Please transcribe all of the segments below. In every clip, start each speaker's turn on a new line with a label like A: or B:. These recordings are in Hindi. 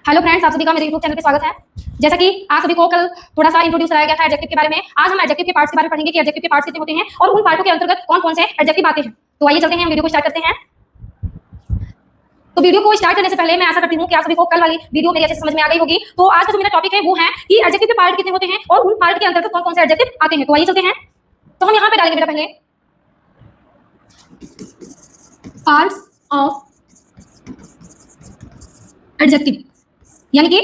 A: हेलो फ्रेंड्स, आप सभी का मेरे यूट्यूब चैनल पे स्वागत है। जैसा कि आप सभी को कल थोड़ा सा इंट्रोड्यूस कराया गया था एडजेक्टिव के बारे में, आज हम एडजेक्टिव के पार्ट्स के बारे में पढ़ेंगे कि एडजेक्टिव के पार्ट्स कितने होते हैं और उन पार्टों के अंतर्गत कौन कौन से एडजेक्टिव आते हैं। तो आइए चलते हैं, हम वीडियो को स्टार्ट करते हैं। तो वीडियो को स्टार्ट करने से पहले मैं आशा करती हूँ कि आप सभी को कल वाली वीडियो मेरी अच्छे से समझ में आ गई होगी। तो आज का जो मेरा टॉपिक है वो है कि एडजेक्टिव के पार्ट कितने होते हैं और उन पार्ट के अंतर्गत कौन कौन से एडजेक्टिव आते हैं। तो आइए चलते हैं। तो हम यहाँ पे डालेंगे बेटा पहले पार्ट्स ऑफ एडजेक्टिव, यानी कि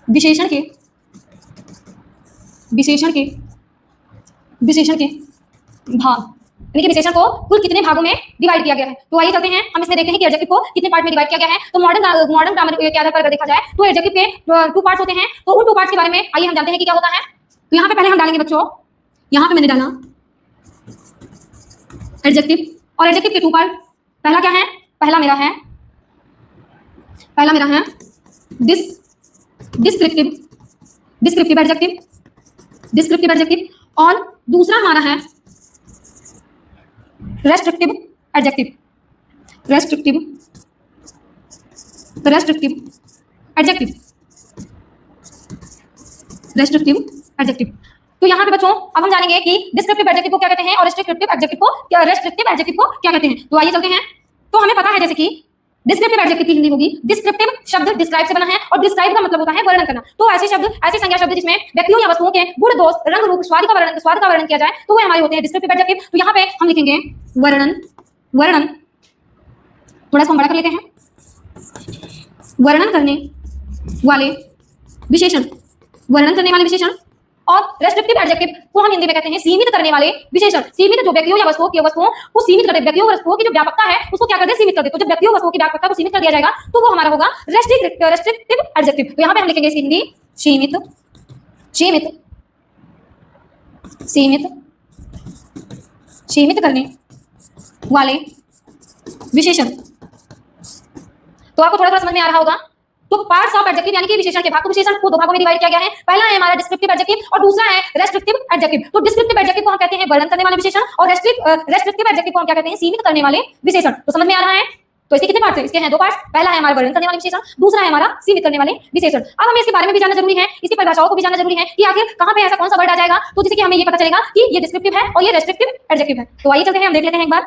A: विशेषण के भाग, यानी कि विशेषण को कुल कितने भागों में डिवाइड किया गया है। तो आइए चलते हैं, हम इसमें देखते हैं कि एडजेक्टिव को कितने पार्ट में डिवाइड किया गया है। तो मॉडर्न ग्रामर के आधार पर अगर देखा जाए तो एडजेक्टिव के 2 पार्ट्स होते हैं। तो उन 2 पार्ट्स के बारे में आइए हम जानते हैं कि क्या होता है। तो यहाँ पे पहले हम डालेंगे बच्चों, यहाँ पे मैंने डाला एडजेक्टिव, और एडजेक्टिव के 2 पार्ट। पहला क्या है? पहला मेरा है डिस्क्रिप्टिव एडजेक्टिव, और दूसरा हमारा है रेस्ट्रिक्टिव एडजेक्टिव। तो यहाँ पे बच्चों अब हम जानेंगे कि डिस्क्रिप्टिव एडजेक्टिव को क्या कहते हैं और रेस्ट्रिक्टिव एडजेक्टिव को क्या कहते हैं। तो आइए चलते हैं। तो हमें पता है जैसे कि डिस्क्रिप्टिव एडजेक्टिव की हिंदी होगी, डिस्क्रिप्टिव शब्द डिस्क्राइब से बना है और डिस्क्राइब का मतलब होता है वर्णन करना। तो ऐसे संज्ञा शब्द जिसमें व्यक्तियों या वस्तुओं के गुण, दोष, रंग, रूप, स्वाद का वर्णन किया जाए तो वे हमारे होते हैं डिस्क्रिप्टिव एडजेक्टिव। तो यहाँ पे हम लिखेंगे वर्णन, थोड़ा सा हम बड़ा कर लेते हैं, वर्णन करने वाले विशेषण, और रेस्ट्रिक्टिव एडजेक्टिव को हम हिंदी में कहते हैं सीमित करने वाले विशेषण। सीमित जो व्यक्तियों या वस्तुओं को सीमित कर दे, व्यक्तियों और वस्तुओं की जो व्यापकता है उसको क्या कर दे? सीमित कर दे। तो जब व्यक्तियों वस्तुओं की व्यापकता को सीमित कर दिया जाएगा तो वो हमारा होगा रेस्ट्रिक्टिव एडजेक्टिव। तो यहाँ पे हम लिखेंगे हिंदी सीमित करने वाले विशेषण। तो आपको थोड़ा समझ में आ रहा होगा। तो पार्ट्स ऑफ एडजेक्टिव यानी कि विशेषण के भाग, विशेषण को 2 भागों में डिवाइड किया गया है। पहला है हमारा डिस्क्रिप्टिव एडजेक्टिव और दूसरा है रेस्ट्रिक्टिव एडजेक्टिव। तो डिस्क्रिप्टिव एडजेक्टिव को हम कहते हैं वर्णन करने वाले विशेषण और रेस्ट्रिक्टिव एडजेक्टिव को हम क्या कहते हैं? सीमित करने वाले विशेषण। तो समझ में आ रहा है। तो इसके कितने पार्ट्स हैं? इसके हैं 2 पार्ट्स। पहला है हमारा वर्णन करने वाले विशेषण, दूसरा है हमारा सीमित करने वाले विशेषण। अब हमें इसके बारे में भी जानना जरूरी है, इसकी परिभाषाओं को भी जानना जरूरी है कि आखिर कहां पे ऐसा कौन सा वर्ड आ जाएगा तो जिससे कि हमें ये पता चलेगा कि ये डिस्क्रिप्टिव है और ये रेस्ट्रिक्टिव एडजेक्टिव है। तो आइए चलते हैं, हम देख लेते हैं एक बार।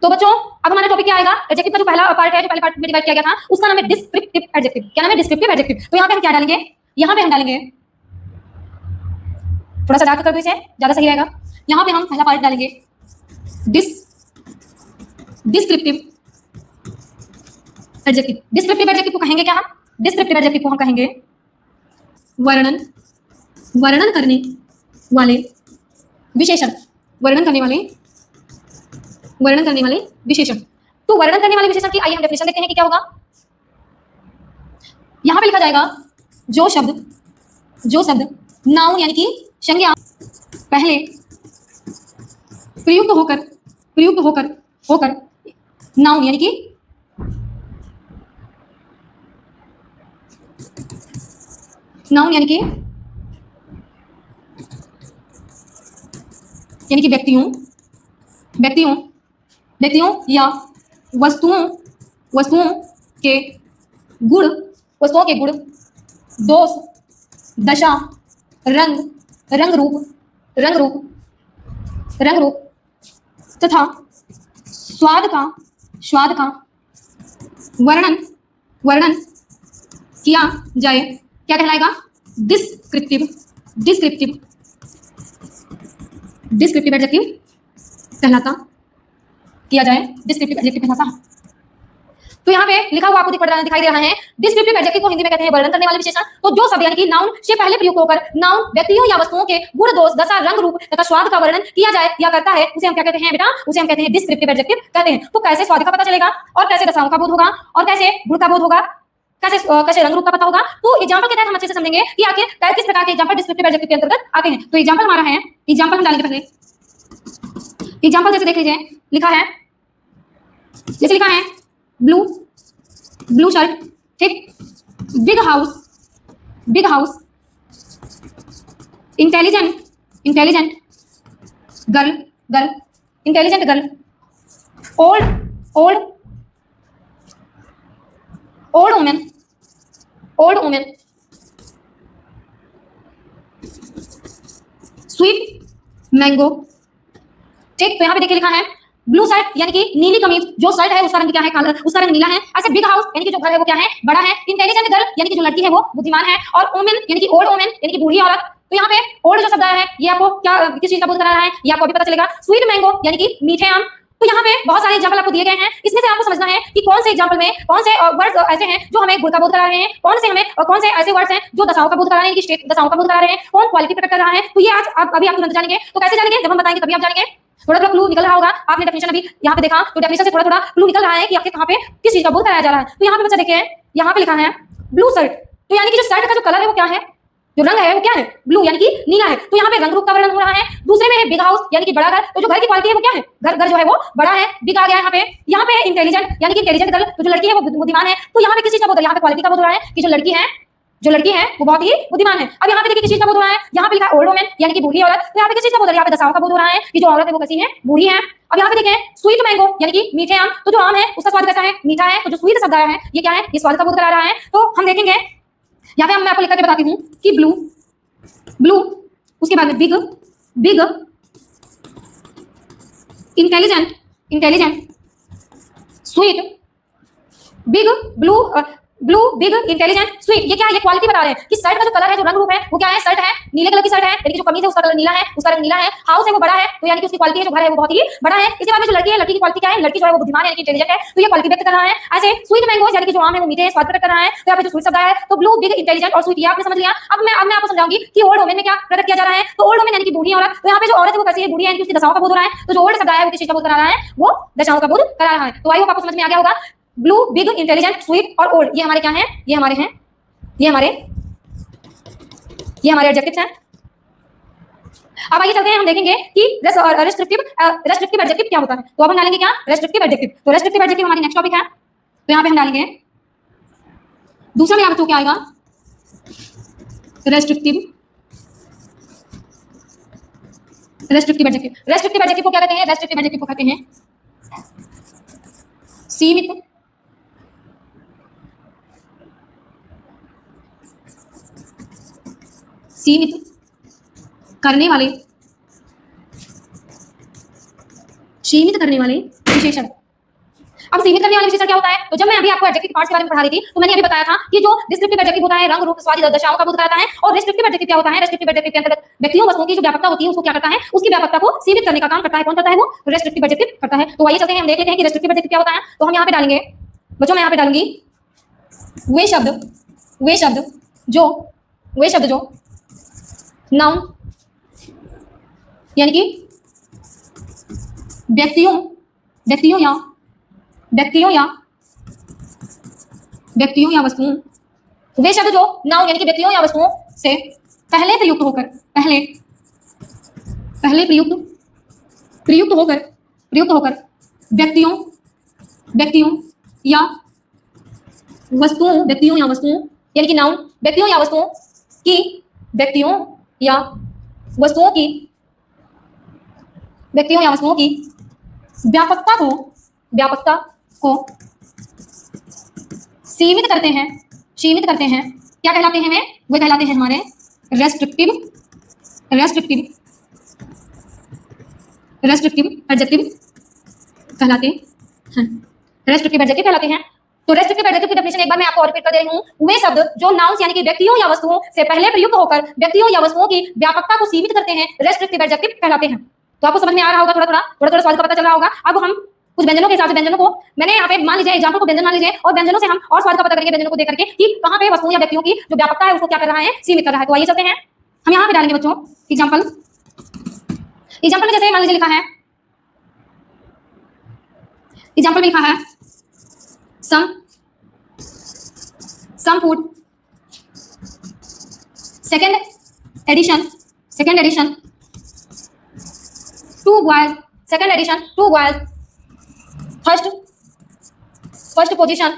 A: तो बच्चों अब हमारा टॉपिक क्या आएगा? एडजेक्टिव का जो पहला पार्ट है, जो पहले पार्ट में डिवाइड किया गया था, उसका नाम है डिस्क्रिप्टिव एडजेक्टिव। क्या नाम है? Descriptive adjective. तो यहाँ पे हम क्या डालेंगे? यहाँ पे हम डालेंगे, थोड़ा सा डार्क कर दो इसे, ज्यादा सही रहेगा। यहाँ पे हम पहला पार्ट डालेंगे डिस्क्रिप्टिव एडजेक्टिव। डिस्क्रिप्टिव एडजेक्टिव को कहेंगे क्या? डिस्क्रिप्टिव एडजेक्टिव को हम कहेंगे वर्णन करने वाले विशेषण, वर्णन करने वाले विशेषण। तो वर्णन करने वाले विशेषण की आइए हम डेफिनेशन देखते हैं कि क्या होगा। यहां पे लिखा जाएगा जो शब्द नाउन यानी कि संज्ञा पहले प्रयुक्त होकर नाउन यानी कि व्यक्तियों या वस्तुओं के गुण, दोष, दशा, रंग रूप तथा स्वाद का वर्णन किया जाए, क्या कहलाएगा? डिस्क्रिप्टिव एडजेक्टिव कहलाता, किया जाए डिस्क्रिप्टिव एडजेक्टिव कहलाता है। तो यहाँ पे लिखा हुआ आपको दिखाई दे रहा है, डिस्क्रिप्टिव एडजेक्टिव को हिंदी में कहते हैं वर्णन करने वाले विशेषण। तो जो शब्द यानी कि नाउन से पहले प्रयुक्त होकर नाउन व्यक्तियों या वस्तुओं के गुण, दोष, दशा, रंग, रूप तथा स्वाद का वर्णन किया जाए या करता है, उसे हम क्या कहते हैं बेटा? उसे हम कहते हैं डिस्क्रिप्टिव एडजेक्टिव कहते हैं। तो कैसे स्वाद का पता चलेगा और कैसे दशाओं का बोध होगा और कैसे गुण का बोध होगा, कैसे रंग रूप का पता होगा। तो एग्जांपल के तहत हम अच्छे से समझेंगे कि आखिर किस प्रकार के एग्जांपल डिस्क्रिप्टिव एडजेक्टिव के अंतर्गत आते हैं। तो एग्जांपल हमारा है, एग्जांपल हम डालेंगे पहले। एग्जांपल जैसे देख लीजिए, लिखा है ब्लू शर्ट, ठीक, big house, intelligent girl, old old women, old women, sweet mango. ठीक, तो यहाँ पे देखिए लिखा है ब्लू शर्ट यानी कि नीली कमीज, जो शर्ट है उसका रंग क्या है, काला, उसका रंग नीला है। ऐसे बिग हाउस यानी कि जो घर है वो क्या है, बड़ा है। इंटेलिजेंट गर्ल यानी कि जो लड़की है वो बुद्धिमान है। और वुमेन यानी कि ओल्ड वुमेन यानी कि बूढ़ी औरत। तो यहाँ पे ओल्ड जो शब्द आया है ये आपको क्या किस चीज का बोध करा रहा है, ये आपको अभी पता चलेगा। स्वीट मैंगो यानी कि मीठे आम। तो यहाँ पे बहुत सारे एग्जाम्पल आपको दिए गए हैं, इसमें से आपको समझना है कि कौन से एग्जाम्पल में कौन से वर्ड्स ऐसे हैं जो हमें गुण का बोध करा रहे हैं, कौन से ऐसे वर्ड्स हैं जो दशाओं का बोध करा रहे हैं, कि स्टेट दशाओं का बोध करा रहे हैं, कौन क्वालिटी प्रकट कर रहा है। तो ये आज आप अभी आप तुरंत जानेंगे। तो कैसे जानेंगे, जब हम बताएंगे तभी आप जानेंगे। थोड़ा थोड़ा क्लू निकल रहा होगा, आपने डेफिनेशन अभी यहाँ पे देखा तो डेफिनेशन से थोड़ा थोड़ा क्लू निकल रहा है कि आपके कहाँ पे किस चीज का बोध कराया जा रहा है। तो यहाँ पे बच्चा देखिए, यहाँ पे लिखा है ब्लू शर्ट। तो यानी कि जो शर्ट का जो कलर है वो क्या है, जो रंग है वो क्या है, ब्लू यानी कि नीला है। तो यहाँ पे रंग रूप का वर्णन हो रहा है। दूसरे में है बिग हाउस यानी कि बड़ा घर। तो जो घर की क्वालिटी है वो क्या है, घर जो है वो बड़ा है, बिग आ गया यहाँ पे इंटेलिजेंट यानी कि इंटेलिजेंट गर्ल, तो जो लड़की है वो बुद्धिमान है। तो यहाँ पे किस चीज का बोध, यहाँ पे क्वालिटी का बोध हो रहा है कि जो लड़की है वो बहुत ही बुद्धिमान है। अब यहाँ पे देखिए किस चीज का बोध हो रहा है, यहाँ पे लिखा है ओल्ड वुमेन यानी कि बूढ़ी औरत। तो यहाँ पे किस चीज का बोध हो रहा है, यहाँ पे दशाओं का बोध हो रहा है कि जो औरत है वो कैसी है, बूढ़ी है। अब यहाँ पे देखें स्वीट मैंगो यानी कि मीठे आम। तो जो आम है उसका स्वाद कैसा है, मीठा है। तो जो स्वीट शब्द आया है ये क्या है, ये स्वाद का बोध करा रहा है। तो हम देखेंगे यहाँ पे मैं आपको लिख करके बताती हूँ कि ब्लू, उसके बाद में big intelligent sweet, big blue big intelligent sweet. ये क्या है, ये क्वालिटी बता रहे हैं कि शर्ट का जो कलर है, जो रंग रूप है वो क्या है, शर्ट है नीले कलर की शर्ट है, लेकिन जो कमीज है उसका कलर नीला है, उसका रंग नीला है। हाउस है वो बड़ा है, तो यानी कि उसकी क्वालिटी है, जो घर है वो बहुत ही बड़ा है। इसके बाद में जो लड़की है, लड़की की क्वालिटी क्या है, लड़की जो है वो बुद्धिमान है, इंटेलिजेंट है। तो ये क्वालिटी व्यक्त कर रहा है। ऐसे स्वीट मैंगो यानी कि जो आम है वो मीठे है, स्वाद प्रकट कर रहा है। तो यहाँ पे जो स्वीट शब्द है तो ब्लू बिग इंटेलिजेंट और स्वीट, ये आपने समझ लिया। अब मैं आपको समझाऊंगी कि ओल्ड वुमेन में क्या प्रकट किया जा रहा है। तो ओल्ड वुमेन यानी कि बूढ़ी औरत। तो यहाँ पे जो औरत है वो कैसी है, बूढ़ी है, उसकी दशाओं का बोध हो रहा है। तो जो ओल्ड शब्द है वो किस चीज का बोध करा रहा है, वो दशाओं का बोध करा रहा है। तो आई होप आपको समझ में आ गया होगा। ब्लू बिग इंटेलिजेंट स्वीट और ओल्ड, ये हमारे क्या है, ये हमारे हैं, ये हमारे एडजेक्टिव्स हैं। अब आइए चलते हैं, हम देखेंगे कि रेस्ट्रिक्टिव एडजेक्टिव क्या होता है। तो अब हम डालेंगे क्या, रेस्ट्रिक्टिव एडजेक्टिव। तो रेस्ट्रिक्टिव एडजेक्टिव हमारी नेक्स्ट टॉपिक है। तो यहाँ पे हम डालेंगे दूसरा में, यहाँ पे क्या आएगा, रेस्ट्रिक्टिव एडजेक्टिव। रेस्ट्रिक्टिव एडजेक्टिव को क्या कहते हैं, रेस्ट्रिक्टिव एडजेक्टिव को कहते हैं सीमित, करने वाले, सीमित करने वाले विशेषण। अब सीमित करने वाले विशेषण क्या होता है, तो जब मैं अभी आपको एडजेक्टिव पार्ट्स के बारे में पढ़ा रही थी तो मैंने अभी बताया था कि जो डिस्क्रिप्टिव एडजेक्टिव होता है रंग रूप स्वाद दशाओं का बोध कराता है, और रेस्ट्रिक्टिव एडजेक्टिव क्या होता है, रेस्ट्रिक्टिव एडजेक्टिव के अंतर्गत व्यक्तियों वस्तुओं की जो व्यापकता होती है उसको क्या करता है, उसकी व्यापकता को सीमित करने का काम करता है। कौन करता है, वो रेस्ट्रिक्टिव एडजेक्टिव करता है। तो आइए चलते हैं, हम देख लेते हैं कि रेस्ट्रिक्टिव एडजेक्टिव क्या होता है। तो हम यहाँ पे डालेंगे बच्चों, मैं यहाँ पे डालूंगी वे शब्द जो नाउन यानी कि व्यक्तियों या वस्तुओं, वे शब्द जो नाउन यानी कि व्यक्तियों या वस्तुओं से पहले प्रयुक्त होकर व्यक्तियों या वस्तुओं यानी कि नाउन व्यक्तियों या वस्तुओं की व्यापकता को सीमित करते हैं। क्या कहलाते हैं वे कहलाते हैं हमारे रेस्ट्रिक्टिव एडजेक्टिव कहलाते हैं। रेस्ट्रिक्टिव एडजेक्टिव कहलाते हैं। तो रेस्ट्रिक्टिव एडजेक्टिव की डेफिनेशन एक बार मैं आपको रिपीट कर दे रही हूं। वे शब्द जो नाउन्स यानी कि व्यक्तियों या वस्तुओं से पहले प्रयुक्त होकर व्यक्तियों या वस्तुओं की व्यापकता को सीमित करते हैं, रेस्ट्रिक्टिव एडजेक्टिव कहलाते हैं। तो आपको समझ में आ रहा होगा, थोड़ा स्वाद का पता चल रहा होगा। अब हम कुछ व्यंजनों के हिसाब से, व्यंजनों को मैंने यहाँ पे मान लीजिए एग्जांपल को व्यंजन मान लीजिए, और व्यंजनों से हम और स्वाद का पता करेंगे, व्यंजनों को देख करके कि कहाँ पे वस्तुओं या व्यक्तियों की जो व्यापकता है उसको क्या कर रहा है, सीमित कर रहा है। तो आइए चलते हैं, हम यहाँ पे डालेंगे बच्चों एग्जाम्पल में जैसे मान लीजिए लिखा है, एग्जाम्पल में लिखा है some food second edition 2 boys, second edition 2 boys, first position.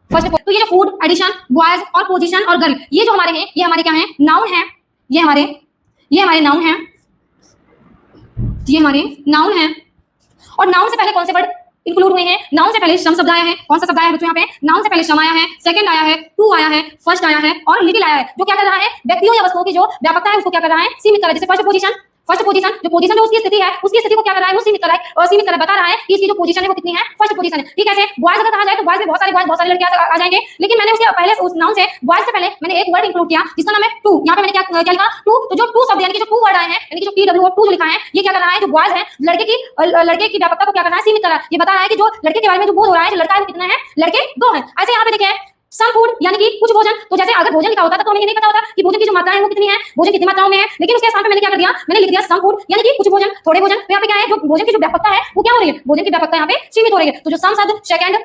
A: तो ये जो फूड, एडिशन, बॉयज और पोजीशन और गर्ल, ये जो हमारे हैं, ये हमारे क्या हैं, नाउन है। ये हमारे नाउन है, और नाउन से पहले कौन से वर्ड इंक्लूड हुए हैं। नाउन से पहले सम शब्द आया है। कौन सा शब्द आया है बच्चों यहाँ पे? नाउन से पहले सम आया है, सेकंड आया है, टू आया है, फर्स्ट आया है और लिटिल आया है, जो क्या कर रहा है? व्यक्तियों या वस्तुओं की जो व्यापकता है उसको क्या कर रहा है? सीमित कर रहा है। जैसे फर्स्ट पोजीशन जो पोजीशन जो उसकी स्थिति है, उसकी स्थिति को क्या कर रहा है? वो सीमित कर रहा है और सीमित कर बता रहा है कि इसकी जो पोजीशन है वो कितनी है? फर्स्ट पोजीशन है। ठीक है। ऐसे बॉयज अगर कहा जाए तो बॉयज में बहुत सारे लड़कियां आ जाएंगे, लेकिन मैंने उसके पहले उस नाउन से बॉयज से पहले मैंने एक वर्ड इंक्लूड किया जिसका नाम है टू। यहाँ पे मैंने क्या लिखा? टू। तो जो टू शब्द यानी कि जो टू वर्ड आए हैं, यानी कि जो TW और टू जो लिखा है, ये क्या कर रहा है? जो बॉयज है लड़के की व्यापकता को क्या कर रहा है? सीमित कर रहा है। ये बता रहा है कि जो लड़के के बारे में जो बोध हो रहा है, जो लड़का है वो कितना है? लड़के दो है। ऐसे यहाँ पे देखिए सम फूड यानी कि कुछ भोजन। तो जैसे अगर भोजन लिखा होता तो हमें ये नहीं पता होता कि भोजन की जो मात्रा है वो कितनी है, भोजन कितनी मात्राओं में है, लेकिन उसके स्थान पे मैंने क्या कर दिया? मैंने लिख दिया सम फूड यानी कि कुछ भोजन, थोड़े भोजन। तो यहाँ पे क्या है? जो भोजन की जो व्यापकता है वो क्या हो रही है? भोजन की व्यापकता यहाँ पे सीमित हो रही है। तो जो सम शब्द सेकंड